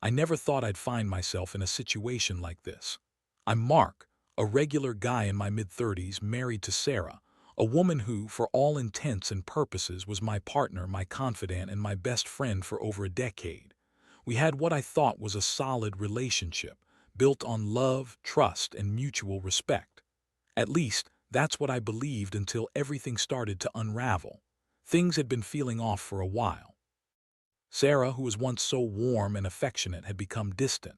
I never thought I'd find myself in a situation like this. I'm Mark, a regular guy in my mid-30s married to Sarah, a woman who, for all intents and purposes, was my partner, my confidant, and my best friend for over a decade. We had what I thought was a solid relationship, built on love, trust, and mutual respect. At least, that's what I believed until everything started to unravel. Things had been feeling off for a while. Sarah, who was once so warm and affectionate, had become distant.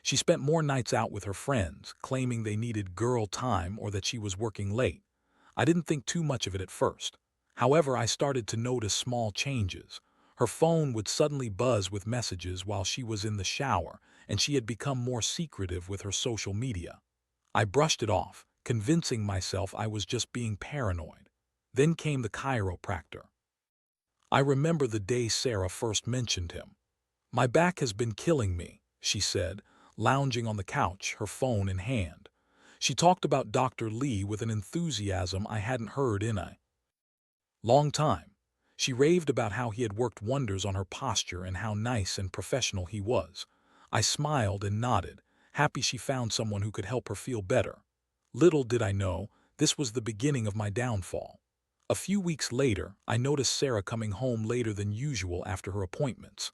She spent more nights out with her friends, claiming they needed girl time or that she was working late. I didn't think too much of it at first. However, I started to notice small changes. Her phone would suddenly buzz with messages while she was in the shower, and she had become more secretive with her social media. I brushed it off, convincing myself I was just being paranoid. Then came the chiropractor. I remember the day Sarah first mentioned him. "My back has been killing me," she said, lounging on the couch, her phone in hand. She talked about Dr. Lee with an enthusiasm I hadn't heard in a long time. She raved about how he had worked wonders on her posture and how nice and professional he was. I smiled and nodded, happy she found someone who could help her feel better. Little did I know, this was the beginning of my downfall. A few weeks later, I noticed Sarah coming home later than usual after her appointments.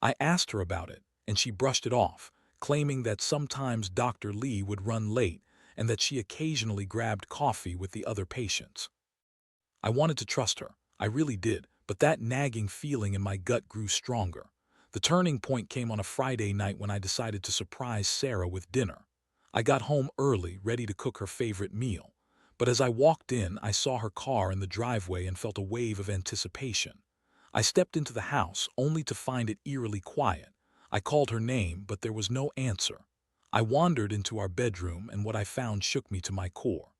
I asked her about it, and she brushed it off, claiming that sometimes Dr. Lee would run late and that she occasionally grabbed coffee with the other patients. I wanted to trust her, I really did, but that nagging feeling in my gut grew stronger. The turning point came on a Friday night when I decided to surprise Sarah with dinner. I got home early, ready to cook her favorite meal. But as I walked in, I saw her car in the driveway and felt a wave of anticipation. I stepped into the house, only to find it eerily quiet. I called her name, but there was no answer. I wandered into our bedroom, and what I found shook me to my core.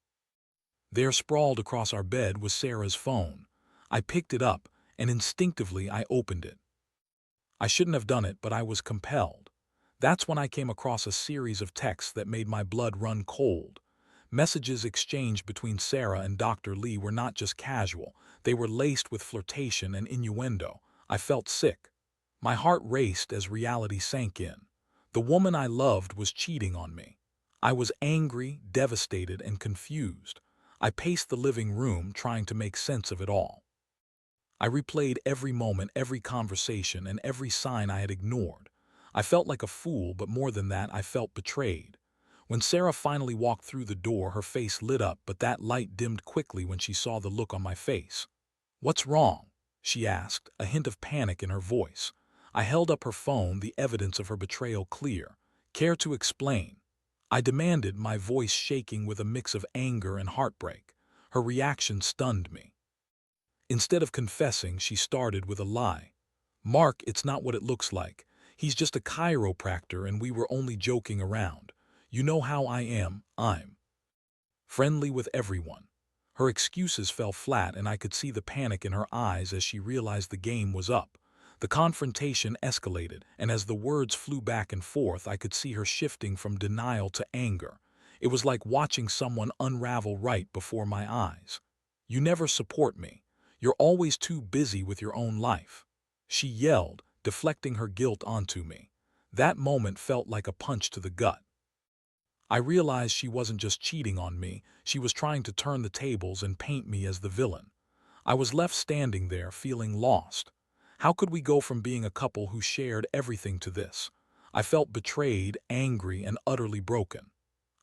There, sprawled across our bed, was Sarah's phone. I picked it up, and instinctively I opened it. I shouldn't have done it, but I was compelled. That's when I came across a series of texts that made my blood run cold. Messages exchanged between Sarah and Dr. Lee were not just casual, they were laced with flirtation and innuendo. I felt sick. My heart raced as reality sank in. The woman I loved was cheating on me. I was angry, devastated, and confused. I paced the living room, trying to make sense of it all. I replayed every moment, every conversation, and every sign I had ignored. I felt like a fool, but more than that, I felt betrayed. When Sarah finally walked through the door, her face lit up, but that light dimmed quickly when she saw the look on my face. "What's wrong?" she asked, a hint of panic in her voice. I held up her phone, the evidence of her betrayal clear. "Care to explain?" I demanded, my voice shaking with a mix of anger and heartbreak. Her reaction stunned me. Instead of confessing, she started with a lie. "Mark, it's not what it looks like. He's just a chiropractor and we were only joking around. You know how I am, I'm friendly with everyone." Her excuses fell flat, and I could see the panic in her eyes as she realized the game was up. The confrontation escalated, and as the words flew back and forth, I could see her shifting from denial to anger. It was like watching someone unravel right before my eyes. "You never support me. You're always too busy with your own life," she yelled, deflecting her guilt onto me. That moment felt like a punch to the gut. I realized she wasn't just cheating on me, she was trying to turn the tables and paint me as the villain. I was left standing there, feeling lost. How could we go from being a couple who shared everything to this? I felt betrayed, angry, and utterly broken.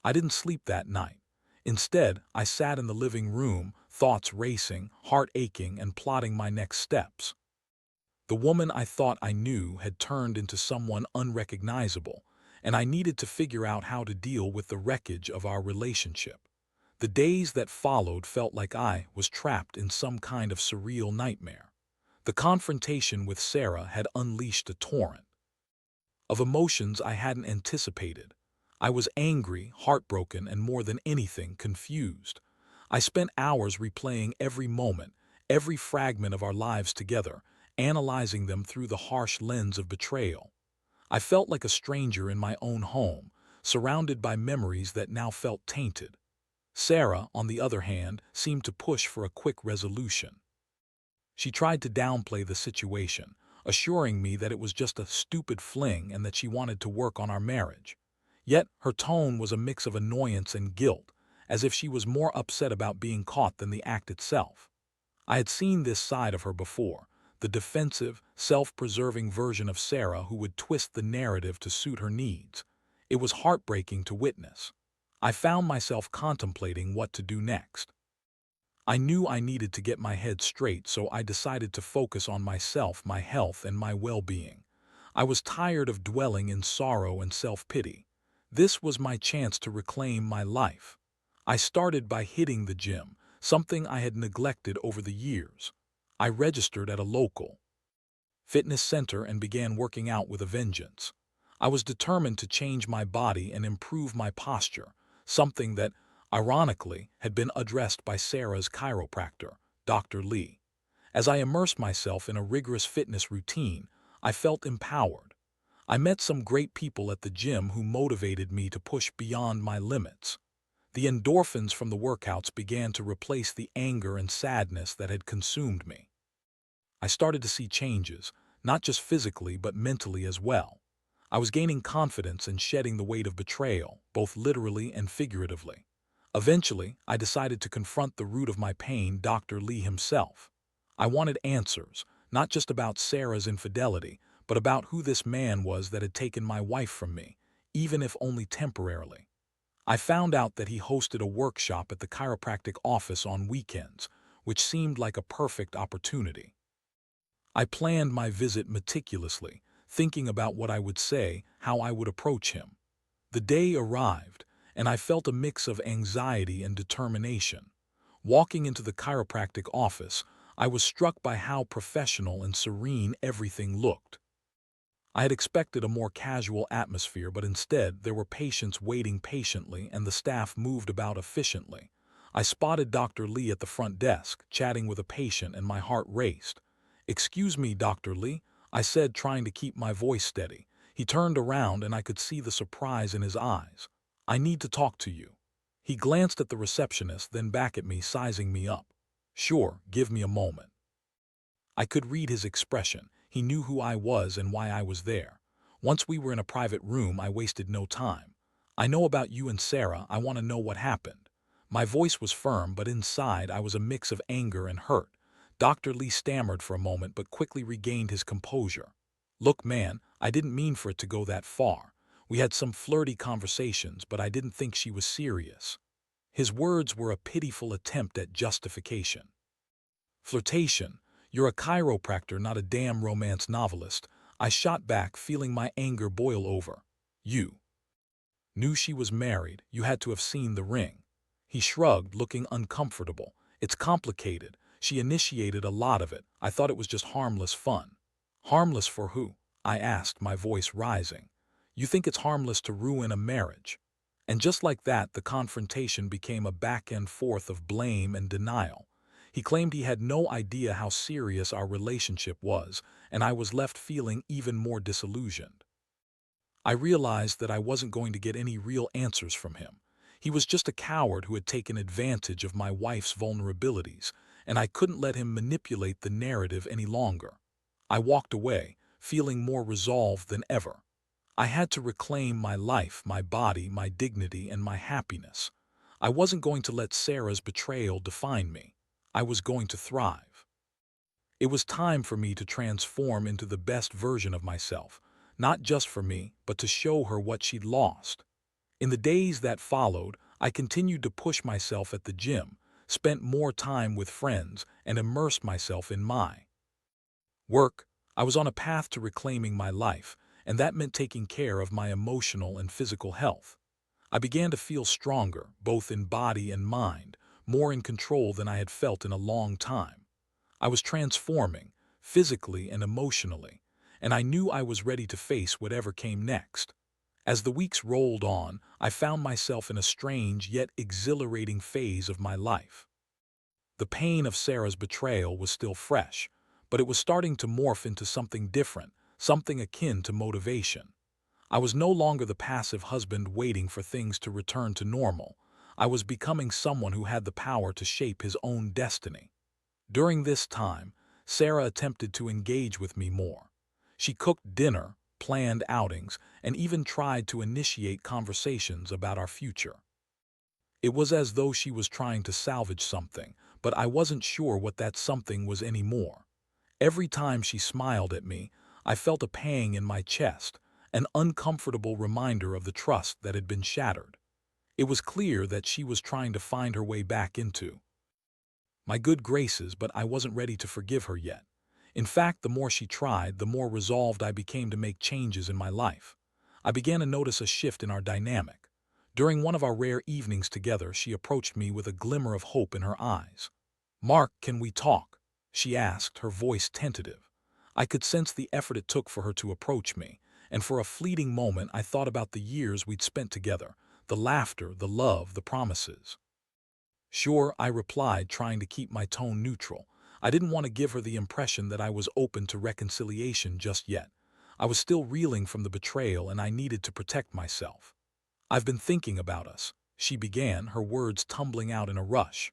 I didn't sleep that night. Instead, I sat in the living room, thoughts racing, heart aching, and plotting my next steps. The woman I thought I knew had turned into someone unrecognizable, and I needed to figure out how to deal with the wreckage of our relationship. The days that followed felt like I was trapped in some kind of surreal nightmare. The confrontation with Sarah had unleashed a torrent of emotions I hadn't anticipated. I was angry, heartbroken, and more than anything, confused. I spent hours replaying every moment, every fragment of our lives together, analyzing them through the harsh lens of betrayal. I felt like a stranger in my own home, surrounded by memories that now felt tainted. Sarah, on the other hand, seemed to push for a quick resolution. She tried to downplay the situation, assuring me that it was just a stupid fling and that she wanted to work on our marriage. Yet her tone was a mix of annoyance and guilt, as if she was more upset about being caught than the act itself. I had seen this side of her before, the defensive, self-preserving version of Sarah who would twist the narrative to suit her needs. It was heartbreaking to witness. I found myself contemplating what to do next. I knew I needed to get my head straight, so I decided to focus on myself, my health, and my well-being. I was tired of dwelling in sorrow and self-pity. This was my chance to reclaim my life. I started by hitting the gym, something I had neglected over the years. I registered at a local fitness center and began working out with a vengeance. I was determined to change my body and improve my posture, something that, ironically, had been addressed by Sarah's chiropractor, Dr. Lee. As I immersed myself in a rigorous fitness routine, I felt empowered. I met some great people at the gym who motivated me to push beyond my limits. The endorphins from the workouts began to replace the anger and sadness that had consumed me. I started to see changes, not just physically but mentally as well. I was gaining confidence and shedding the weight of betrayal, both literally and figuratively. Eventually, I decided to confront the root of my pain, Dr. Lee himself. I wanted answers, not just about Sarah's infidelity, but about who this man was that had taken my wife from me, even if only temporarily. I found out that he hosted a workshop at the chiropractic office on weekends, which seemed like a perfect opportunity. I planned my visit meticulously, thinking about what I would say, how I would approach him. The day arrived, and I felt a mix of anxiety and determination. Walking into the chiropractic office, I was struck by how professional and serene everything looked. I had expected a more casual atmosphere, but instead there were patients waiting patiently and the staff moved about efficiently. I spotted Dr. Lee at the front desk, chatting with a patient, and my heart raced. "Excuse me, Dr. Lee," I said, trying to keep my voice steady. He turned around and I could see the surprise in his eyes. "I need to talk to you." He glanced at the receptionist, then back at me, sizing me up. "Sure, give me a moment." I could read his expression. He knew who I was and why I was there. Once we were in a private room, I wasted no time. "I know about you and Sarah. I want to know what happened." My voice was firm, but inside I was a mix of anger and hurt. Dr. Lee stammered for a moment but quickly regained his composure. "Look, man, I didn't mean for it to go that far. We had some flirty conversations, but I didn't think she was serious." His words were a pitiful attempt at justification. "Flirtation? You're a chiropractor, not a damn romance novelist." I shot back, feeling my anger boil over. "You knew she was married. You had to have seen the ring." He shrugged, looking uncomfortable. "It's complicated. She initiated a lot of it. I thought it was just harmless fun." "Harmless for who?" I asked, my voice rising. "You think it's harmless to ruin a marriage?" And just like that, the confrontation became a back and forth of blame and denial. He claimed he had no idea how serious our relationship was, and I was left feeling even more disillusioned. I realized that I wasn't going to get any real answers from him. He was just a coward who had taken advantage of my wife's vulnerabilities, and I couldn't let him manipulate the narrative any longer. I walked away, feeling more resolved than ever. I had to reclaim my life, my body, my dignity, and my happiness. I wasn't going to let Sarah's betrayal define me. I was going to thrive. It was time for me to transform into the best version of myself, not just for me, but to show her what she'd lost. In the days that followed, I continued to push myself at the gym, spent more time with friends, and immersed myself in my work. I was on a path to reclaiming my life, and that meant taking care of my emotional and physical health. I began to feel stronger, both in body and mind, more in control than I had felt in a long time. I was transforming, physically and emotionally, and I knew I was ready to face whatever came next. As the weeks rolled on, I found myself in a strange yet exhilarating phase of my life. The pain of Sarah's betrayal was still fresh, but it was starting to morph into something different, something akin to motivation. I was no longer the passive husband waiting for things to return to normal. I was becoming someone who had the power to shape his own destiny. During this time, Sarah attempted to engage with me more. She cooked dinner, planned outings, and even tried to initiate conversations about our future. It was as though she was trying to salvage something, but I wasn't sure what that something was anymore. Every time she smiled at me, I felt a pang in my chest, an uncomfortable reminder of the trust that had been shattered. It was clear that she was trying to find her way back into my good graces, but I wasn't ready to forgive her yet. In fact, the more she tried, the more resolved I became to make changes in my life. I began to notice a shift in our dynamic. During one of our rare evenings together, she approached me with a glimmer of hope in her eyes. "Mark, can we talk?" she asked, her voice tentative. I could sense the effort it took for her to approach me, and for a fleeting moment I thought about the years we'd spent together, the laughter, the love, the promises. "Sure," I replied, trying to keep my tone neutral. I didn't want to give her the impression that I was open to reconciliation just yet. I was still reeling from the betrayal, and I needed to protect myself. "I've been thinking about us," she began, her words tumbling out in a rush.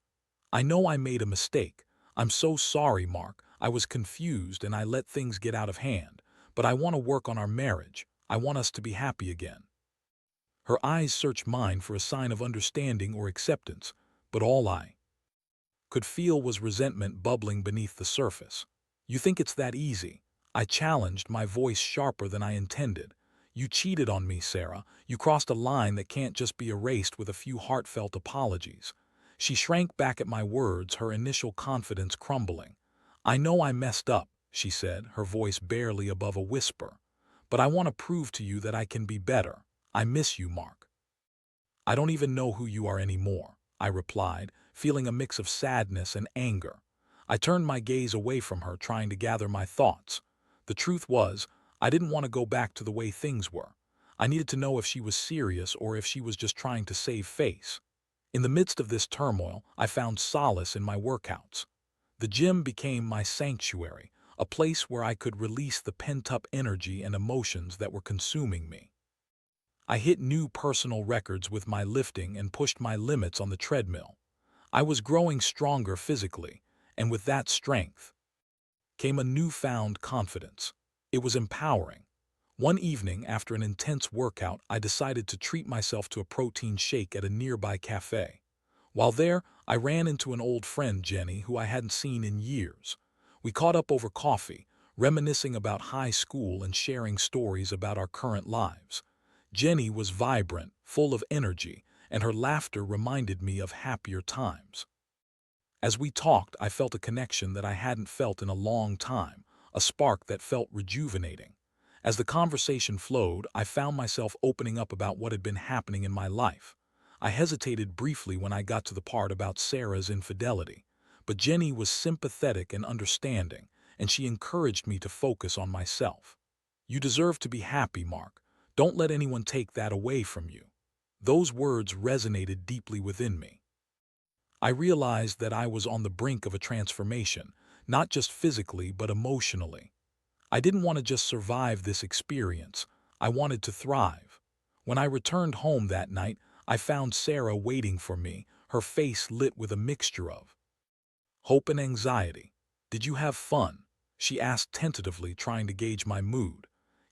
"I know I made a mistake. I'm so sorry, Mark. I was confused and I let things get out of hand. But I want to work on our marriage. I want us to be happy again." Her eyes searched mine for a sign of understanding or acceptance, but all I could feel was resentment bubbling beneath the surface. "You think it's that easy?" I challenged, my voice sharper than I intended. "You cheated on me, Sarah. You crossed a line that can't just be erased with a few heartfelt apologies." She shrank back at my words, her initial confidence crumbling. "I know I messed up," she said, her voice barely above a whisper. "But I want to prove to you that I can be better. I miss you, Mark." "I don't even know who you are anymore," I replied, feeling a mix of sadness and anger. I turned my gaze away from her, trying to gather my thoughts. The truth was, I didn't want to go back to the way things were. I needed to know if she was serious or if she was just trying to save face. In the midst of this turmoil, I found solace in my workouts. The gym became my sanctuary, a place where I could release the pent-up energy and emotions that were consuming me. I hit new personal records with my lifting and pushed my limits on the treadmill. I was growing stronger physically, and with that strength came a newfound confidence. It was empowering. One evening, after an intense workout, I decided to treat myself to a protein shake at a nearby cafe. While there, I ran into an old friend, Jenny, who I hadn't seen in years. We caught up over coffee, reminiscing about high school and sharing stories about our current lives. Jenny was vibrant, full of energy, and her laughter reminded me of happier times. As we talked, I felt a connection that I hadn't felt in a long time, a spark that felt rejuvenating. As the conversation flowed, I found myself opening up about what had been happening in my life. I hesitated briefly when I got to the part about Sarah's infidelity, but Jenny was sympathetic and understanding, and she encouraged me to focus on myself. "You deserve to be happy, Mark. Don't let anyone take that away from you." Those words resonated deeply within me. I realized that I was on the brink of a transformation, not just physically but emotionally. I didn't want to just survive this experience. I wanted to thrive. When I returned home that night, I found Sarah waiting for me, her face lit with a mixture of hope and anxiety. "Did you have fun?" she asked tentatively, trying to gauge my mood.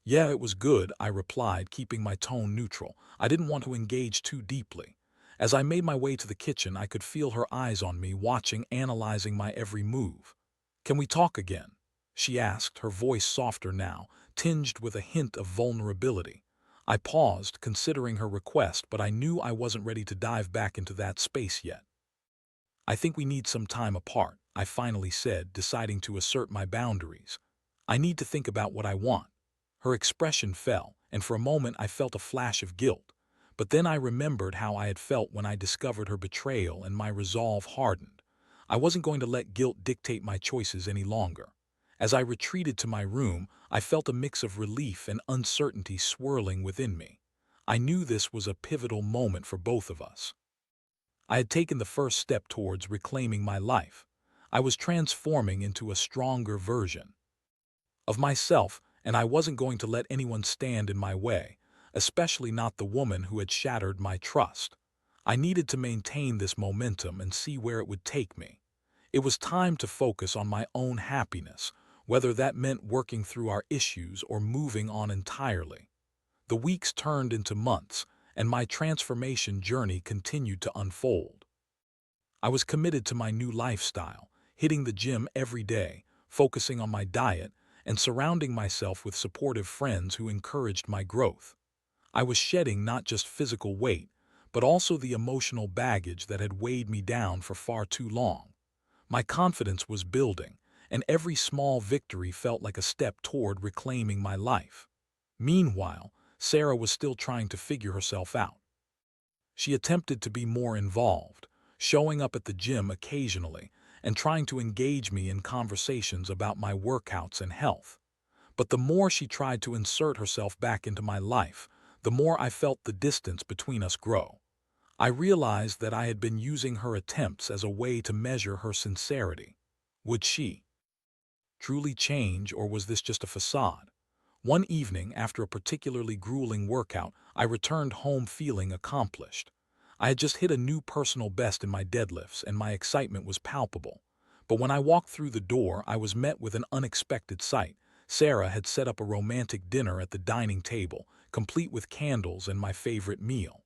"Yeah, it was good," I replied, keeping my tone neutral. I didn't want to engage too deeply. As I made my way to the kitchen, I could feel her eyes on me, watching, analyzing my every move. "Can we talk again?" she asked, her voice softer now, tinged with a hint of vulnerability. I paused, considering her request, but I knew I wasn't ready to dive back into that space yet. "I think we need some time apart," I finally said, deciding to assert my boundaries. "I need to think about what I want." Her expression fell, and for a moment I felt a flash of guilt. But then I remembered how I had felt when I discovered her betrayal, and my resolve hardened. I wasn't going to let guilt dictate my choices any longer. As I retreated to my room, I felt a mix of relief and uncertainty swirling within me. I knew this was a pivotal moment for both of us. I had taken the first step towards reclaiming my life. I was transforming into a stronger version of myself, and I wasn't going to let anyone stand in my way, especially not the woman who had shattered my trust. I needed to maintain this momentum and see where it would take me. It was time to focus on my own happiness, whether that meant working through our issues or moving on entirely. The weeks turned into months, and my transformation journey continued to unfold. I was committed to my new lifestyle, hitting the gym every day, focusing on my diet, and surrounding myself with supportive friends who encouraged my growth. I was shedding not just physical weight, but also the emotional baggage that had weighed me down for far too long. My confidence was building, and every small victory felt like a step toward reclaiming my life. Meanwhile, Sarah was still trying to figure herself out. She attempted to be more involved, showing up at the gym occasionally and trying to engage me in conversations about my workouts and health. But the more she tried to insert herself back into my life, the more I felt the distance between us grow. I realized that I had been using her attempts as a way to measure her sincerity. Would she truly change, or was this just a facade? One evening, after a particularly grueling workout, I returned home feeling accomplished. I had just hit a new personal best in my deadlifts, and my excitement was palpable. But when I walked through the door, I was met with an unexpected sight. Sarah had set up a romantic dinner at the dining table, complete with candles and my favorite meal.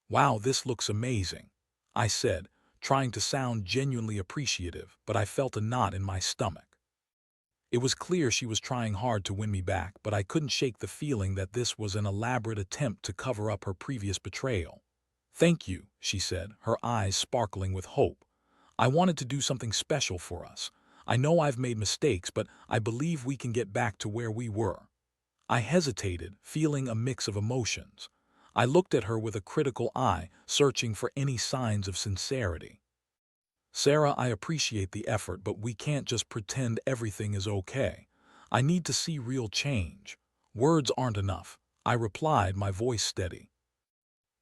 "Wow, this looks amazing," I said, trying to sound genuinely appreciative, but I felt a knot in my stomach. It was clear she was trying hard to win me back, but I couldn't shake the feeling that this was an elaborate attempt to cover up her previous betrayal. "Thank you," she said, her eyes sparkling with hope. "I wanted to do something special for us. I know I've made mistakes, but I believe we can get back to where we were." I hesitated, feeling a mix of emotions. I looked at her with a critical eye, searching for any signs of sincerity. "Sarah, I appreciate the effort, but we can't just pretend everything is okay. I need to see real change. Words aren't enough," I replied, my voice steady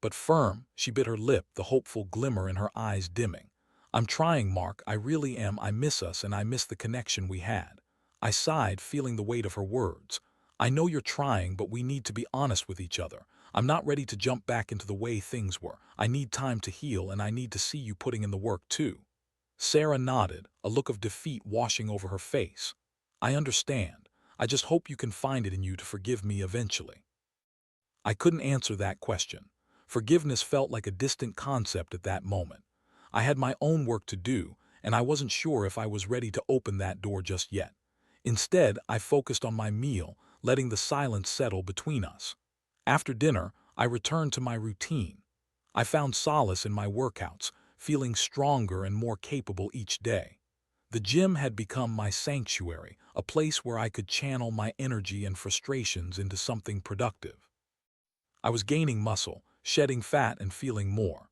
but firm. She bit her lip, the hopeful glimmer in her eyes dimming. "I'm trying, Mark, I really am. I miss us, and I miss the connection we had." I sighed, feeling the weight of her words. "I know you're trying, but we need to be honest with each other. I'm not ready to jump back into the way things were. I need time to heal, and I need to see you putting in the work too." Sarah nodded, a look of defeat washing over her face. "I understand. I just hope you can find it in you to forgive me eventually." I couldn't answer that question. Forgiveness felt like a distant concept at that moment. I had my own work to do, and I wasn't sure if I was ready to open that door just yet. Instead, I focused on my meal, letting the silence settle between us. After dinner, I returned to my routine. I found solace in my workouts, feeling stronger and more capable each day. The gym had become my sanctuary, a place where I could channel my energy and frustrations into something productive. I was gaining muscle, shedding fat, and feeling more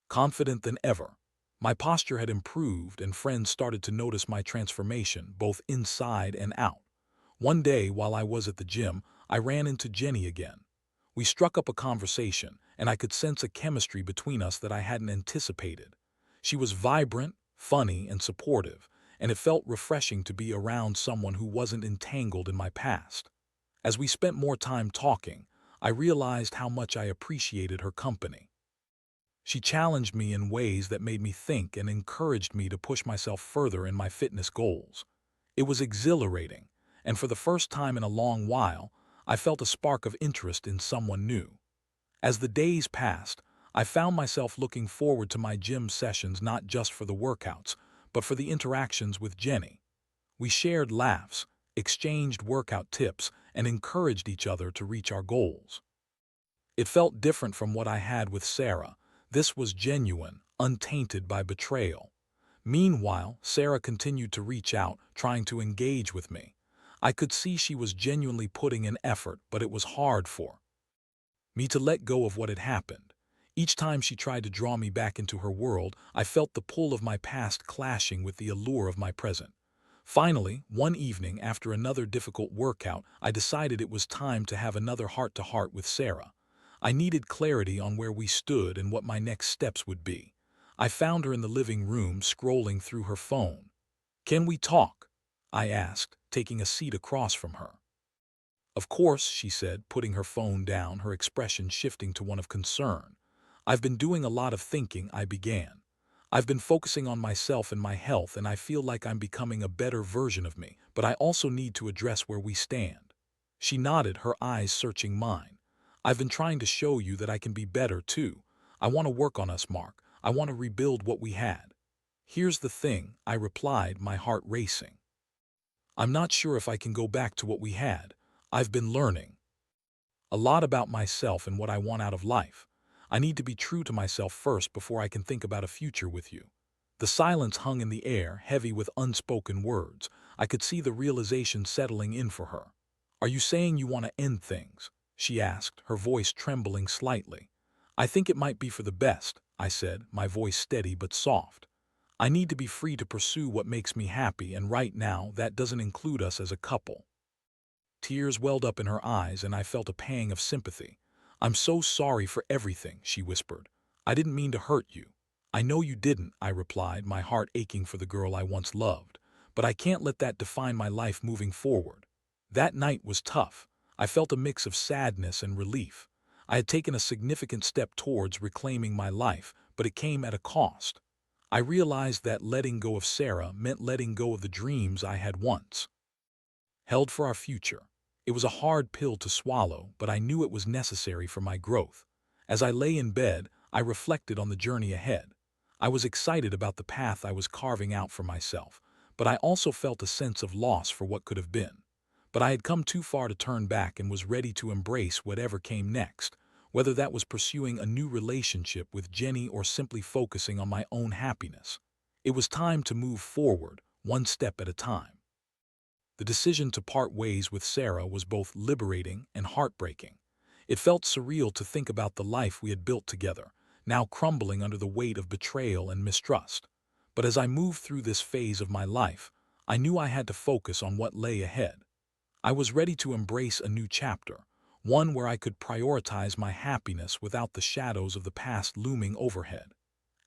confident than ever. My posture had improved, and friends started to notice my transformation, both inside and out. One day, while I was at the gym, I ran into Jenny again. We struck up a conversation, and I could sense a chemistry between us that I hadn't anticipated. She was vibrant, funny, and supportive, and it felt refreshing to be around someone who wasn't entangled in my past. As we spent more time talking, I realized how much I appreciated her company. She challenged me in ways that made me think and encouraged me to push myself further in my fitness goals. It was exhilarating, and for the first time in a long while, I felt a spark of interest in someone new. As the days passed, I found myself looking forward to my gym sessions, not just for the workouts, but for the interactions with Jenny. We shared laughs, exchanged workout tips, and encouraged each other to reach our goals. It felt different from what I had with Sarah. This was genuine, untainted by betrayal. Meanwhile, Sarah continued to reach out, trying to engage with me. I could see she was genuinely putting in effort, but it was hard for me to let go of what had happened. Each time she tried to draw me back into her world, I felt the pull of my past clashing with the allure of my present. Finally, one evening after another difficult workout, I decided it was time to have another heart-to-heart with Sarah. I needed clarity on where we stood and what my next steps would be. I found her in the living room, scrolling through her phone. "Can we talk?" I asked, taking a seat across from her. "Of course," she said, putting her phone down, her expression shifting to one of concern. "I've been doing a lot of thinking," I began. I've been focusing on myself and my health, and I feel like I'm becoming a better version of me, but I also need to address where we stand." She nodded, her eyes searching mine. "I've been trying to show you that I can be better, too. I want to work on us, Mark. I want to rebuild what we had." "Here's the thing," I replied, my heart racing. "I'm not sure if I can go back to what we had. I've been learning a lot about myself and what I want out of life. I need to be true to myself first before I can think about a future with you." The silence hung in the air, heavy with unspoken words. I could see the realization settling in for her. "Are you saying you want to end things?" she asked, her voice trembling slightly. "I think it might be for the best," I said, my voice steady but soft. "I need to be free to pursue what makes me happy, and right now that doesn't include us as a couple." Tears welled up in her eyes, and I felt a pang of sympathy. "I'm so sorry for everything," she whispered. "I didn't mean to hurt you." "I know you didn't," I replied, my heart aching for the girl I once loved. "But I can't let that define my life moving forward." That night was tough. I felt a mix of sadness and relief. I had taken a significant step towards reclaiming my life, but it came at a cost. I realized that letting go of Sarah meant letting go of the dreams I had once held for our future. It was a hard pill to swallow, but I knew it was necessary for my growth. As I lay in bed, I reflected on the journey ahead. I was excited about the path I was carving out for myself, but I also felt a sense of loss for what could have been. But I had come too far to turn back and was ready to embrace whatever came next, whether that was pursuing a new relationship with Jenny or simply focusing on my own happiness. It was time to move forward, one step at a time. The decision to part ways with Sarah was both liberating and heartbreaking. It felt surreal to think about the life we had built together, now crumbling under the weight of betrayal and mistrust. But as I moved through this phase of my life, I knew I had to focus on what lay ahead. I was ready to embrace a new chapter, one where I could prioritize my happiness without the shadows of the past looming overhead.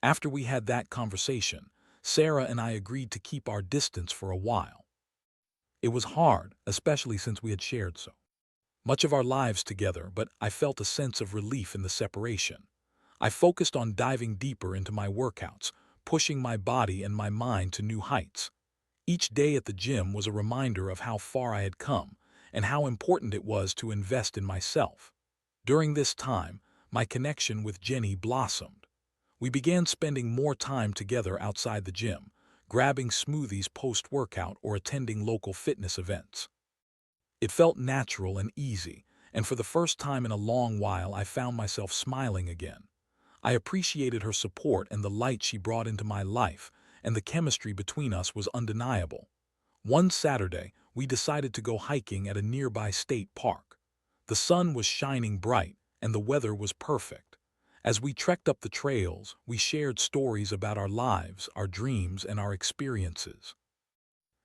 After we had that conversation, Sarah and I agreed to keep our distance for a while. It was hard, especially since we had shared so much of our lives together, but I felt a sense of relief in the separation. I focused on diving deeper into my workouts, pushing my body and my mind to new heights. Each day at the gym was a reminder of how far I had come and how important it was to invest in myself. During this time, my connection with Jenny blossomed. We began spending more time together outside the gym, grabbing smoothies post-workout or attending local fitness events. It felt natural and easy, and for the first time in a long while I found myself smiling again. I appreciated her support and the light she brought into my life, and the chemistry between us was undeniable. One Saturday, we decided to go hiking at a nearby state park. The sun was shining bright, and the weather was perfect. As we trekked up the trails, we shared stories about our lives, our dreams, and our experiences.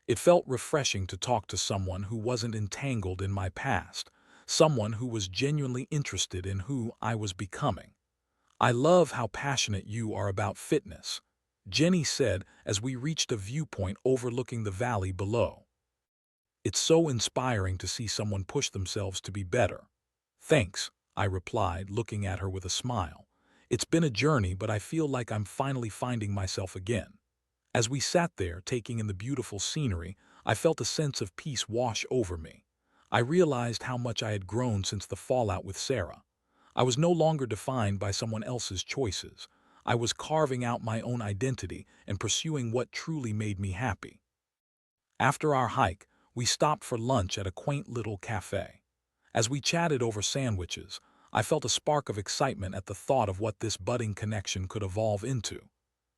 It felt refreshing to talk to someone who wasn't entangled in my past, someone who was genuinely interested in who I was becoming. "I love how passionate you are about fitness," Jenny said as we reached a viewpoint overlooking the valley below. "It's so inspiring to see someone push themselves to be better." "Thanks," I replied, looking at her with a smile. "It's been a journey, but I feel like I'm finally finding myself again." As we sat there, taking in the beautiful scenery, I felt a sense of peace wash over me. I realized how much I had grown since the fallout with Sarah. I was no longer defined by someone else's choices. I was carving out my own identity and pursuing what truly made me happy. After our hike, we stopped for lunch at a quaint little cafe. As we chatted over sandwiches, I felt a spark of excitement at the thought of what this budding connection could evolve into.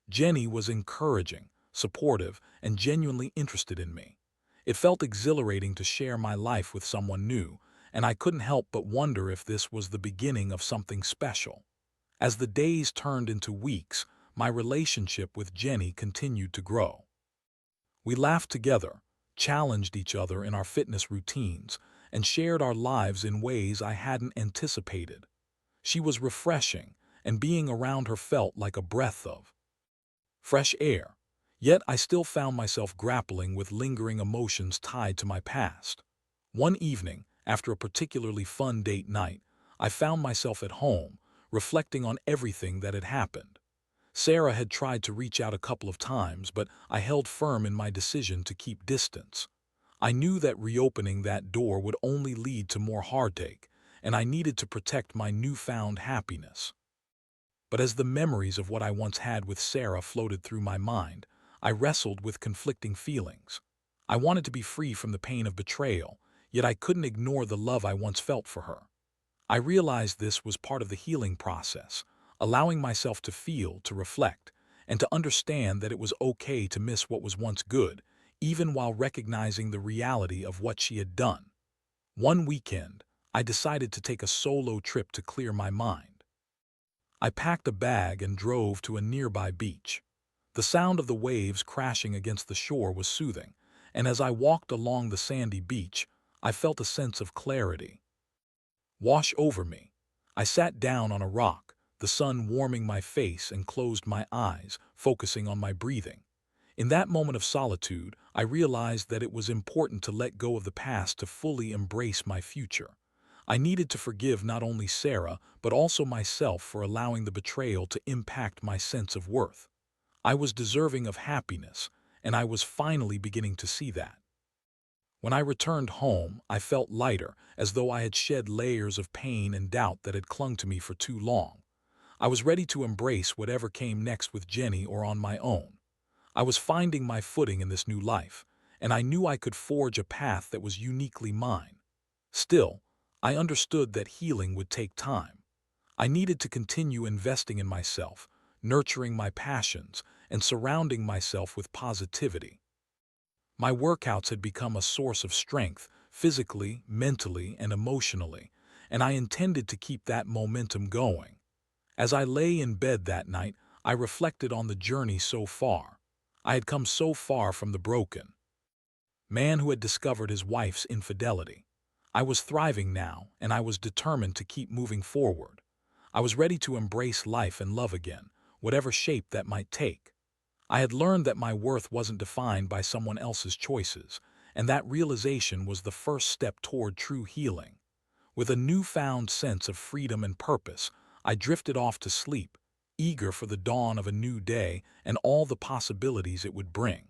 Jenny was encouraging, supportive, and genuinely interested in me. It felt exhilarating to share my life with someone new, and I couldn't help but wonder if this was the beginning of something special. As the days turned into weeks, my relationship with Jenny continued to grow. We laughed together, challenged each other in our fitness routines, and shared our lives in ways I hadn't anticipated. She was refreshing, and being around her felt like a breath of fresh air. Yet I still found myself grappling with lingering emotions tied to my past. One evening, after a particularly fun date night, I found myself at home, reflecting on everything that had happened. Sarah had tried to reach out a couple of times, but I held firm in my decision to keep distance. I knew that reopening that door would only lead to more heartache, and I needed to protect my newfound happiness. But as the memories of what I once had with Sarah floated through my mind, I wrestled with conflicting feelings. I wanted to be free from the pain of betrayal, yet I couldn't ignore the love I once felt for her. I realized this was part of the healing process, allowing myself to feel, to reflect, and to understand that it was okay to miss what was once good, even while recognizing the reality of what she had done. One weekend, I decided to take a solo trip to clear my mind. I packed a bag and drove to a nearby beach. The sound of the waves crashing against the shore was soothing, and as I walked along the sandy beach, I felt a sense of clarity wash over me. I sat down on a rock, the sun warming my face, and closed my eyes, focusing on my breathing. In that moment of solitude, I realized that it was important to let go of the past to fully embrace my future. I needed to forgive not only Sarah, but also myself for allowing the betrayal to impact my sense of worth. I was deserving of happiness, and I was finally beginning to see that. When I returned home, I felt lighter, as though I had shed layers of pain and doubt that had clung to me for too long. I was ready to embrace whatever came next with Jenny or on my own. I was finding my footing in this new life, and I knew I could forge a path that was uniquely mine. Still, I understood that healing would take time. I needed to continue investing in myself, nurturing my passions, and surrounding myself with positivity. My workouts had become a source of strength, physically, mentally, and emotionally, and I intended to keep that momentum going. As I lay in bed that night, I reflected on the journey so far. I had come so far from the broken man who had discovered his wife's infidelity. I was thriving now, and I was determined to keep moving forward. I was ready to embrace life and love again, whatever shape that might take. I had learned that my worth wasn't defined by someone else's choices, and that realization was the first step toward true healing. With a newfound sense of freedom and purpose, I drifted off to sleep, eager for the dawn of a new day and all the possibilities it would bring.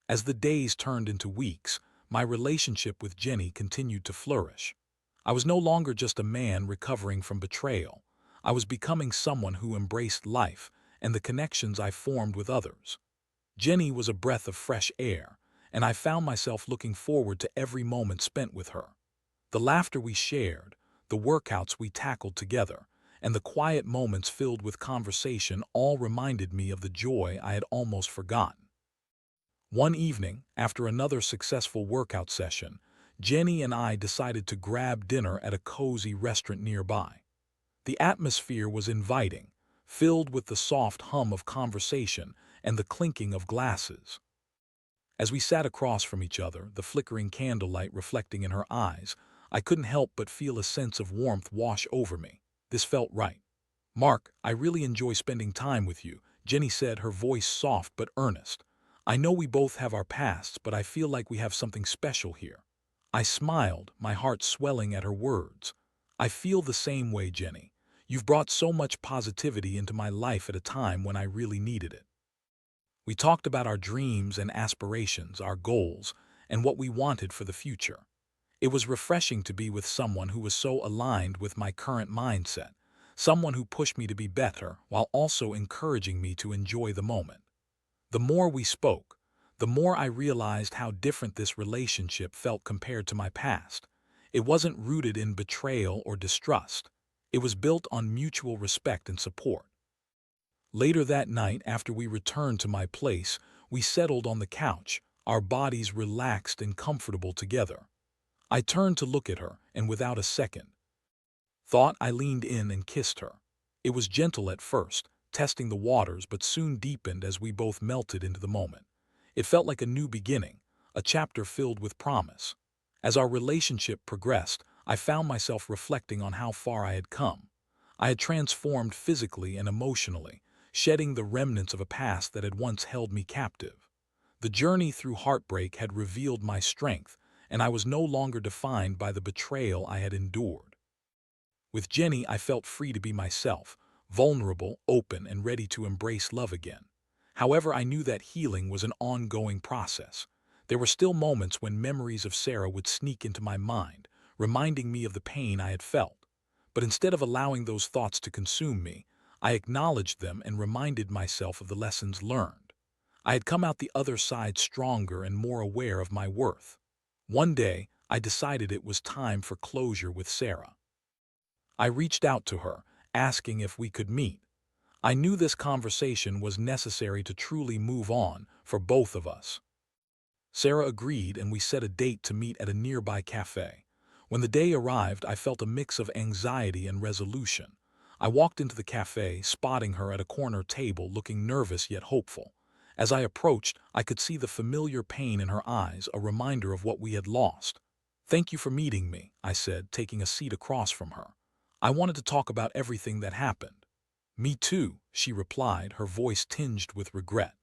As the days turned into weeks, my relationship with Jenny continued to flourish. I was no longer just a man recovering from betrayal. I was becoming someone who embraced life and the connections I formed with others. Jenny was a breath of fresh air, and I found myself looking forward to every moment spent with her. The laughter we shared, the workouts we tackled together, and the quiet moments filled with conversation all reminded me of the joy I had almost forgotten. One evening, after another successful workout session, Jenny and I decided to grab dinner at a cozy restaurant nearby. The atmosphere was inviting, filled with the soft hum of conversation and the clinking of glasses. As we sat across from each other, the flickering candlelight reflecting in her eyes, I couldn't help but feel a sense of warmth wash over me. This felt right. "Mark, I really enjoy spending time with you," Jenny said, her voice soft but earnest. "I know we both have our pasts, but I feel like we have something special here." I smiled, my heart swelling at her words. "I feel the same way, Jenny. You've brought so much positivity into my life at a time when I really needed it." We talked about our dreams and aspirations, our goals, and what we wanted for the future. It was refreshing to be with someone who was so aligned with my current mindset, someone who pushed me to be better while also encouraging me to enjoy the moment. The more we spoke, the more I realized how different this relationship felt compared to my past. It wasn't rooted in betrayal or distrust. It was built on mutual respect and support. Later that night, after we returned to my place, we settled on the couch, our bodies relaxed and comfortable together. I turned to look at her, and without a second thought, I leaned in and kissed her. It was gentle at first, testing the waters, but soon deepened as we both melted into the moment. It felt like a new beginning, a chapter filled with promise. As our relationship progressed, I found myself reflecting on how far I had come. I had transformed physically and emotionally, shedding the remnants of a past that had once held me captive. The journey through heartbreak had revealed my strength, and I was no longer defined by the betrayal I had endured. With Jenny, I felt free to be myself, vulnerable, open, and ready to embrace love again. However, I knew that healing was an ongoing process. There were still moments when memories of Sarah would sneak into my mind, reminding me of the pain I had felt. But instead of allowing those thoughts to consume me, I acknowledged them and reminded myself of the lessons learned. I had come out the other side stronger and more aware of my worth. One day, I decided it was time for closure with Sarah. I reached out to her, asking if we could meet. I knew this conversation was necessary to truly move on for both of us. Sarah agreed, and we set a date to meet at a nearby cafe. When the day arrived, I felt a mix of anxiety and resolution. I walked into the cafe, spotting her at a corner table looking nervous yet hopeful. As I approached, I could see the familiar pain in her eyes, a reminder of what we had lost. "Thank you for meeting me," I said, taking a seat across from her. "I wanted to talk about everything that happened." "Me too," she replied, her voice tinged with regret.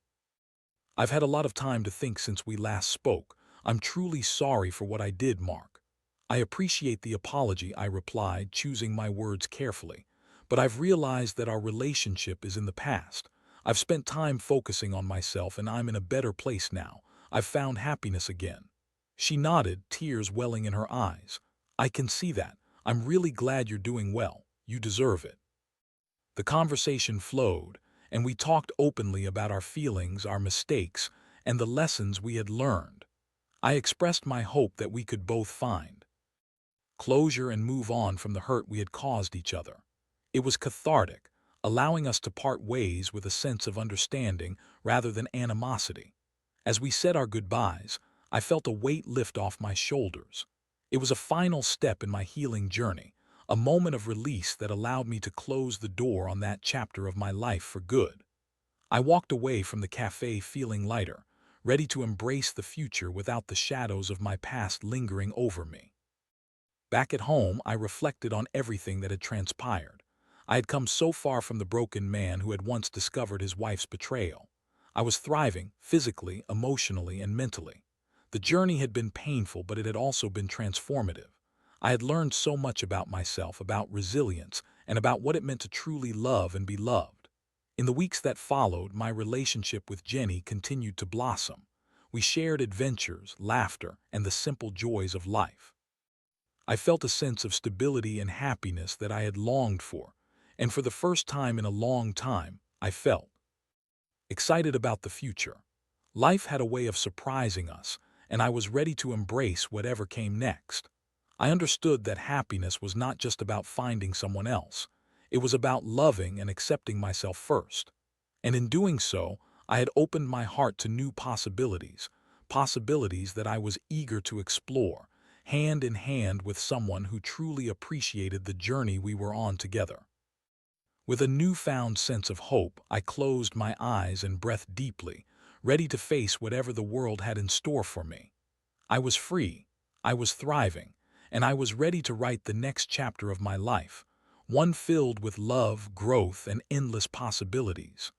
"I've had a lot of time to think since we last spoke. I'm truly sorry for what I did, Mark." "I appreciate the apology," I replied, choosing my words carefully. "But I've realized that our relationship is in the past. I've spent time focusing on myself, and I'm in a better place now. I've found happiness again." She nodded, tears welling in her eyes. "I can see that. I'm really glad you're doing well. You deserve it." The conversation flowed, and we talked openly about our feelings, our mistakes, and the lessons we had learned. I expressed my hope that we could both find closure and move on from the hurt we had caused each other. It was cathartic, allowing us to part ways with a sense of understanding rather than animosity. As we said our goodbyes, I felt a weight lift off my shoulders. It was a final step in my healing journey, a moment of release that allowed me to close the door on that chapter of my life for good. I walked away from the cafe feeling lighter, ready to embrace the future without the shadows of my past lingering over me. Back at home, I reflected on everything that had transpired. I had come so far from the broken man who had once discovered his wife's betrayal. I was thriving, physically, emotionally, and mentally. The journey had been painful, but it had also been transformative. I had learned so much about myself, about resilience, and about what it meant to truly love and be loved. In the weeks that followed, my relationship with Jenny continued to blossom. We shared adventures, laughter, and the simple joys of life. I felt a sense of stability and happiness that I had longed for, and for the first time in a long time, I felt excited about the future. Life had a way of surprising us, and I was ready to embrace whatever came next. I understood that happiness was not just about finding someone else. It was about loving and accepting myself first. And in doing so, I had opened my heart to new possibilities, possibilities that I was eager to explore, hand in hand with someone who truly appreciated the journey we were on together. With a newfound sense of hope, I closed my eyes and breathed deeply, ready to face whatever the world had in store for me. I was free, I was thriving, and I was ready to write the next chapter of my life, one filled with love, growth, and endless possibilities.